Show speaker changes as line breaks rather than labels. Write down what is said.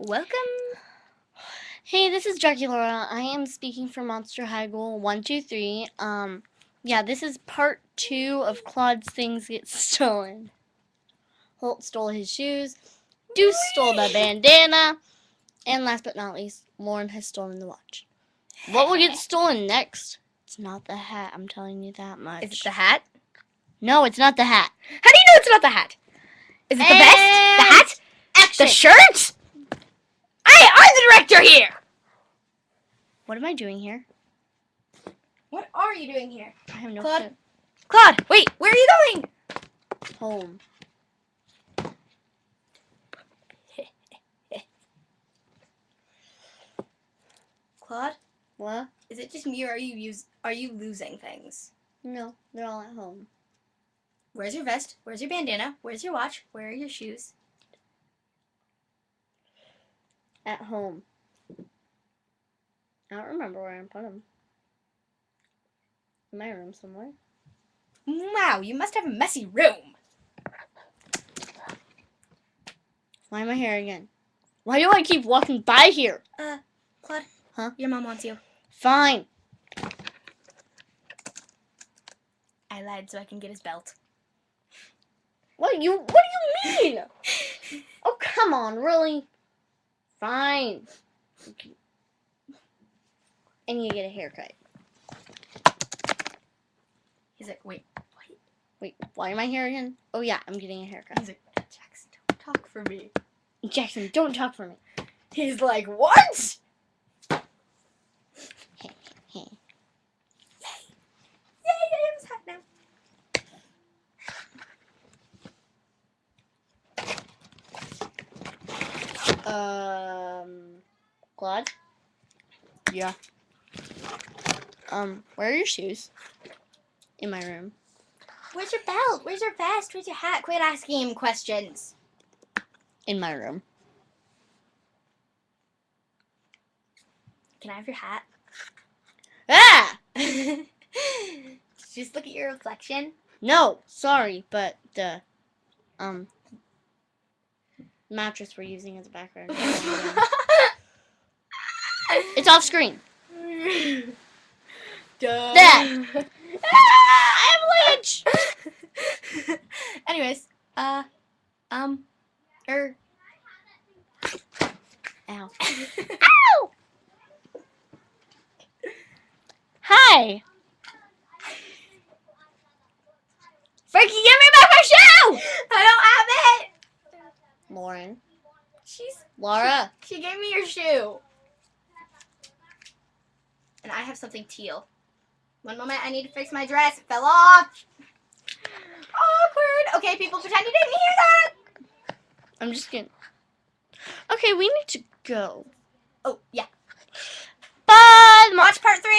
Welcome.
Hey, this is Dracula. I am speaking for Monster High Goal 123. Yeah, this is part 2 of Claude's Things Get Stolen. Holt stole his shoes, Deuce stole the bandana, and last but not least, Lauren has stolen the watch. What will get stolen next? It's not the hat, I'm telling you that much.
Is it the hat?
No, it's not the hat.
How do you know it's not the hat? Is it the vest? The hat?
Action!
The shirt? I'm the director here!
What am I doing here?
What are you doing here?
I have no
Claude?
clue.
Claude, wait, where are you going?
Home.
Claude,
What?
is it just me or are you losing things?
No, they're all at home.
Where's your vest? Where's your bandana? Where's your watch? Where are your shoes?
At home. I don't remember where I put them. In my room somewhere.
Wow, you must have a messy room.
Why am I here again? Why do I keep walking by here?
Claude.
Huh?
Your mom wants you.
Fine.
I lied so I can get his belt.
What do you mean? Oh, come on, really? Fine. Okay. I need to get a haircut.
He's like, wait.
Wait, why am I here again? Oh yeah, I'm getting a haircut.
He's like, Jackson, don't talk for me.
Jackson, don't talk for me.
He's like, what?
Hey.
Yay, I have his hat now.
Claude?
Yeah.
Where are your shoes? In my room.
Where's your belt? Where's your vest? Where's your hat? Quit asking him questions.
In my room.
Can I have your hat?
Ah!
Just look at your reflection.
No, sorry, but the mattress we're using as a background. It's off screen.
Duh.
That. Avalanche.
Anyways, Ow.
Ow! Hi.
Frankie, give me back my shoe! I don't have it!
Lauren.
She's...
Laura.
She gave me your shoe. And I have something teal. One moment, I need to fix my dress. It fell off. Awkward. Okay, people, pretend you didn't hear that.
I'm just kidding. Okay, we need to go.
Oh, yeah.
Bye.
Watch part 3.